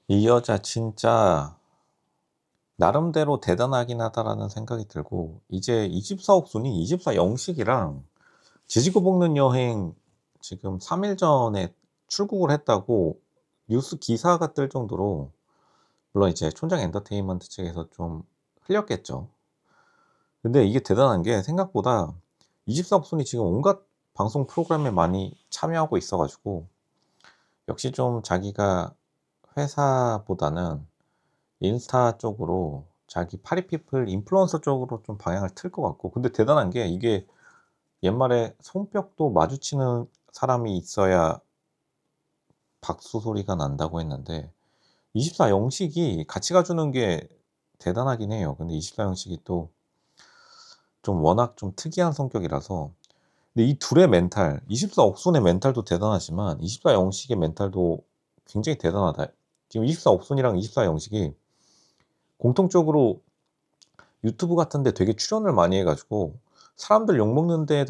이 여자 진짜 나름대로 대단하긴 하다라는 생각이 들고, 이제 24억 순위 24 영식이랑 지지고 볶는 여행 지금 3일 전에 출국을 했다고 뉴스 기사가 뜰 정도로, 물론 이제 촌장 엔터테인먼트 측에서 좀 흘렸겠죠. 근데 이게 대단한 게 생각보다 24억 순위 지금 온갖 방송 프로그램에 많이 참여하고 있어 가지고, 역시 좀 자기가 회사보다는 인스타 쪽으로 자기 파리피플 인플루언서 쪽으로 좀 방향을 틀 것 같고, 근데 대단한 게 이게 옛말에 손뼉도 마주치는 사람이 있어야 박수 소리가 난다고 했는데, 24 영식이 같이 가주는 게 대단하긴 해요. 근데 24 영식이 또 좀 워낙 좀 특이한 성격이라서. 근데 이 둘의 멘탈, 24 옥순의 멘탈도 대단하지만 24 영식의 멘탈도 굉장히 대단하다. 지금 24 옥순이랑 24 영식이 공통적으로 유튜브 같은 데 되게 출연을 많이 해 가지고 사람들 욕먹는 데에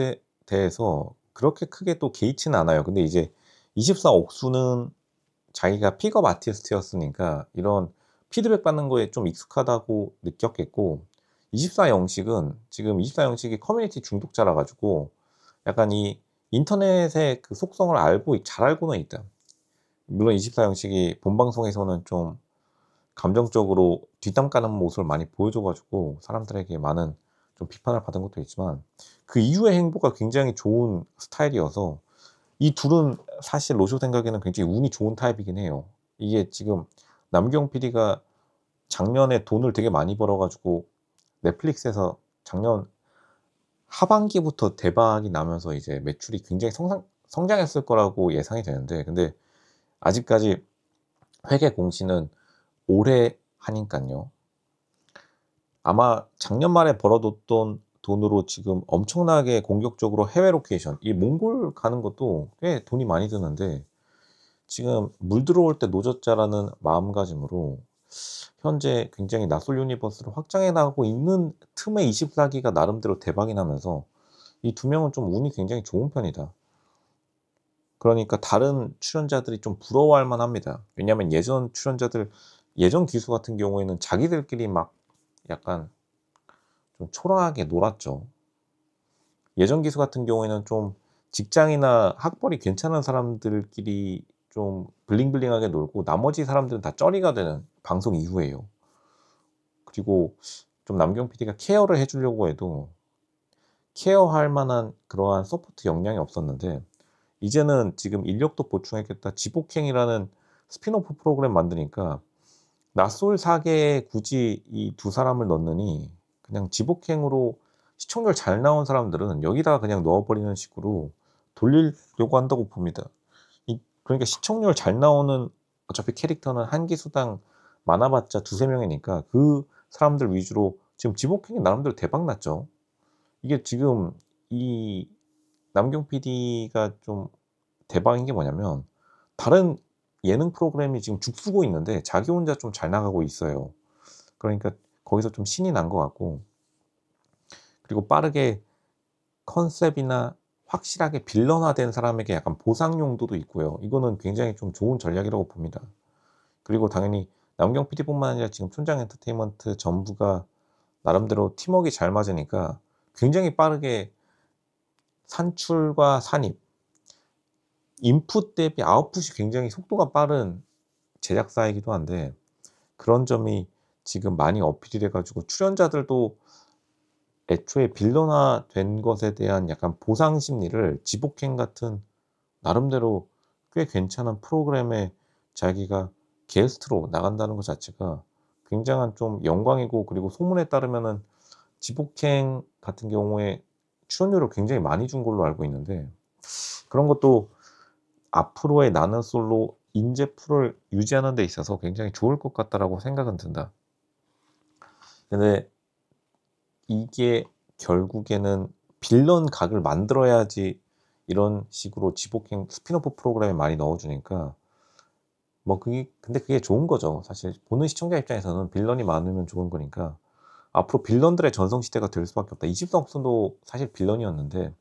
대해서 그렇게 크게 또 개의치는 않아요. 근데 이제 24 옥수는 자기가 픽업 아티스트였으니까 이런 피드백 받는 거에 좀 익숙하다고 느꼈겠고, 24 영식은 지금 24 영식이 커뮤니티 중독자라 가지고 약간 이 인터넷의 그 속성을 잘 알고는 있다. 물론 24 영식이 본 방송에서는 좀 감정적으로 뒷담 까는 모습을 많이 보여줘 가지고 사람들에게 많은 좀 비판을 받은 것도 있지만, 그 이후의 행보가 굉장히 좋은 스타일이어서 이 둘은 사실 로쇼 생각에는 굉장히 운이 좋은 타입이긴 해요. 이게 지금 남경 PD가 작년에 돈을 되게 많이 벌어 가지고 넷플릭스에서 작년 하반기부터 대박이 나면서 이제 매출이 굉장히 성장했을 거라고 예상이 되는데, 근데 아직까지 회계 공시는 올해 하니깐요. 아마 작년 말에 벌어뒀던 돈으로 지금 엄청나게 공격적으로 해외 로케이션, 이 몽골 가는 것도 꽤 돈이 많이 드는데, 지금 '물 들어올 때 노젓자.'라는 마음가짐으로 현재 굉장히 낯설 유니버스를 확장해 나가고 있는 틈에 24 기가 나름대로 대박이 나면서 이 두 명은 좀 운이 굉장히 좋은 편이다. 그러니까 다른 출연자들이 좀 부러워할 만합니다. 왜냐하면 예전 출연자들, 예전 기수 같은 경우에는 자기들끼리 막 약간 좀 초라하게 놀았죠. 예전 기수 같은 경우에는 좀 직장이나 학벌이 괜찮은 사람들끼리 좀 블링블링하게 놀고, 나머지 사람들은 다 쩌리가 되는 방송 이후에요. 그리고 좀 남경 PD가 케어를 해 주려고 해도 케어할 만한 그러한 서포트 역량이 없었는데, 이제는 지금 인력도 보충했겠다, 지복행이라는 스핀오프 프로그램 만드니까 낯솔 사계에 굳이 이 두 사람을 넣느니 그냥 지복행으로 시청률 잘 나온 사람들은 여기다가 그냥 넣어 버리는 식으로 돌리려고 한다고 봅니다. 그러니까 시청률 잘 나오는, 어차피 캐릭터는 한 기수당 많아 봤자 두세 명이니까 그 사람들 위주로 지금 지복행이 나름대로 대박 났죠. 이게 지금 이 남경 PD가 좀 대박인 게 뭐냐면, 다른 예능 프로그램이 지금 죽쓰고 있는데 자기 혼자 좀 잘 나가고 있어요. 그러니까 거기서 좀 신이 난 것 같고, 그리고 빠르게 컨셉이나 확실하게 빌런화된 사람에게 약간 보상 용도도 있고요. 이거는 굉장히 좀 좋은 전략이라고 봅니다. 그리고 당연히 남경 PD뿐만 아니라 지금 촌장 엔터테인먼트 전부가 나름대로 팀웍이 잘 맞으니까 굉장히 빠르게 산출과 산입, 인풋 대비 아웃풋이 굉장히 속도가 빠른 제작사이기도 한데, 그런 점이 지금 많이 어필이 돼 가지고 출연자들도 애초에 빌런화된 것에 대한 약간 보상 심리를 지복행 같은 나름대로 꽤 괜찮은 프로그램에 자기가 게스트로 나간다는 것 자체가 굉장한 좀 영광이고, 그리고 소문에 따르면은 지복행 같은 경우에 출연료를 굉장히 많이 준 걸로 알고 있는데, 그런 것도 앞으로의 나는 솔로 인재 풀을 유지하는 데 있어서 굉장히 좋을 것 같다라고 생각은 든다. 근데 이게 결국에는 빌런 각을 만들어야지 이런 식으로 지복행 스핀오프 프로그램에 많이 넣어 주니까, 뭐 그게 근데 그게 좋은 거죠. 사실 보는 시청자 입장에서는 빌런이 많으면 좋은 거니까 앞으로 빌런들의 전성시대가 될 수밖에 없다. 이집트 옥슨도 사실 빌런이었는데,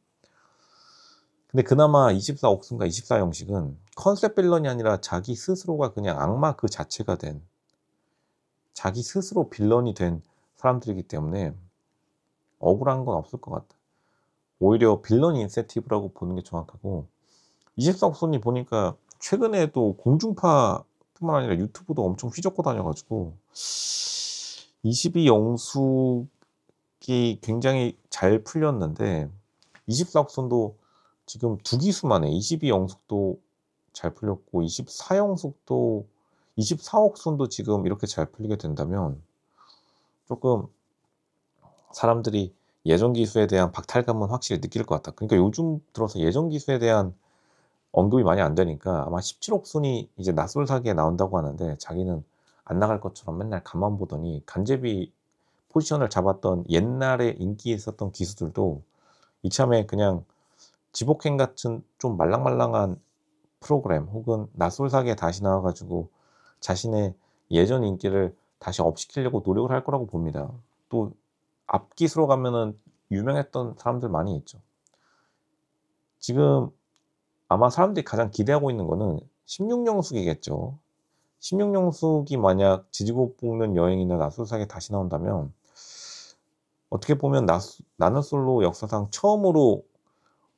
근데 그나마 24옥순과 24영식은 컨셉 빌런이 아니라 자기 스스로가 그냥 악마 그 자체가 된, 자기 스스로 빌런이 된 사람들이기 때문에 억울한 건 없을 것 같아. 오히려 빌런 인센티브라고 보는 게 정확하고, 24옥순이 보니까 최근에도 공중파뿐만 아니라 유튜브도 엄청 휘젓고 다녀가지고 22영숙이 굉장히 잘 풀렸는데 24옥순도 지금 두 기수 만에 22영숙도 잘 풀렸고 24영숙도 24옥순도 지금 이렇게 잘 풀리게 된다면 조금 사람들이 예전 기수에 대한 박탈감은 확실히 느낄 것 같다. 그러니까 요즘 들어서 예전 기수에 대한 언급이 많이 안 되니까 아마 17옥순이 이제 낯설 사기에 나온다고 하는데 자기는 안 나갈 것처럼 맨날 가만 보더니 간제비 포지션을 잡았던 옛날에 인기 있었던 기수들도 이참에 그냥 지복행 같은 좀 말랑말랑한 프로그램 혹은 낯설사기에 다시 나와가지고 자신의 예전 인기를 다시 업시키려고 노력을 할 거라고 봅니다. 또 앞기수로 가면은 유명했던 사람들 많이 있죠. 지금 아마 사람들이 가장 기대하고 있는 거는 16영숙이겠죠. 16영숙이 만약 지지고 볶는 여행이나 낯설사기에 다시 나온다면 어떻게 보면 나는 솔로 역사상 처음으로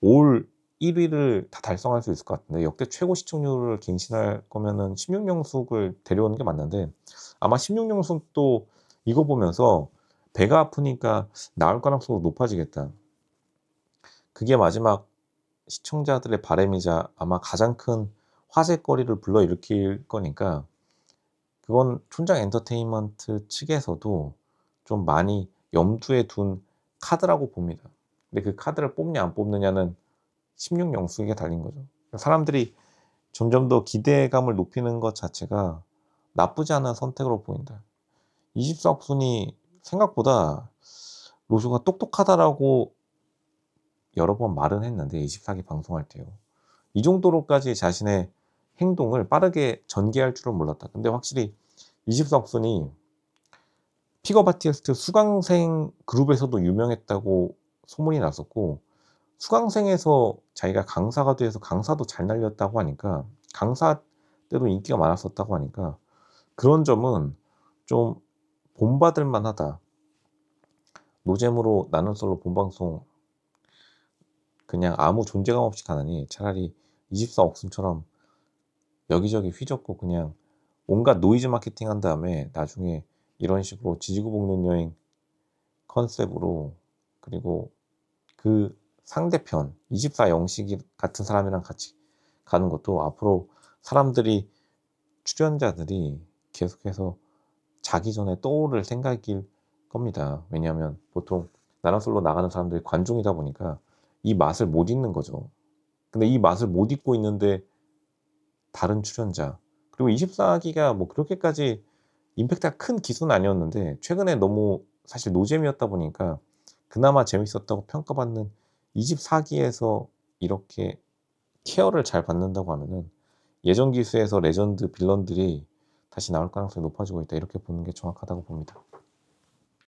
올 1위를 다 달성할 수 있을 것 같은데, 역대 최고 시청률을 갱신할 거면은 16영숙을 데려오는 게 맞는데 아마 16영숙도 이거 보면서 배가 아프니까 나올 가능성이 높아지겠다. 그게 마지막 시청자들의 바람이자 아마 가장 큰 화제거리를 불러일으킬 거니까 그건 촌장 엔터테인먼트 측에서도 좀 많이 염두에 둔 카드라고 봅니다. 근데 그 카드를 뽑냐 안 뽑느냐는 16영숙에게 달린 거죠. 사람들이 점점 더 기대감을 높이는 것 자체가 나쁘지 않은 선택으로 보인다. 24옥순이 생각보다 로쇼가 똑똑하다라고 여러 번 말은 했는데 24기 방송할 때요. 이 정도로까지 자신의 행동을 빠르게 전개할 줄은 몰랐다. 근데 확실히 24옥순이 픽업 아티스트 수강생 그룹에서도 유명했다고 소문이 났었고 수강생에서 자기가 강사가 돼서 강사도 잘 날렸다고 하니까 강사 때도 인기가 많았었다고 하니까 그런 점은 좀 본받을 만하다. 노잼으로 나는 솔로 본방송 그냥 아무 존재감 없이 가느니 차라리 24옥순처럼 여기저기 휘젓고 그냥 온갖 노이즈 마케팅 한 다음에 나중에 이런 식으로 지지고 볶는 여행 컨셉으로, 그리고 그 상대편 24영식 같은 사람이랑 같이 가는 것도 앞으로 사람들이, 출연자들이 계속해서 자기 전에 떠오를 생각일 겁니다. 왜냐하면 보통 나랑 솔로 나가는 사람들이 관중이다 보니까 이 맛을 못 잊는 거죠. 근데 이 맛을 못 잊고 있는데 다른 출연자, 그리고 24기가 뭐 그렇게까지 임팩트가 큰 기수는 아니었는데 최근에 너무 사실 노잼이었다 보니까 그나마 재밌었다고 평가받는 24기에서 이렇게 케어를 잘 받는다고 하면은 예전 기수에서 레전드 빌런들이 다시 나올 가능성이 높아지고 있다, 이렇게 보는 게 정확하다고 봅니다.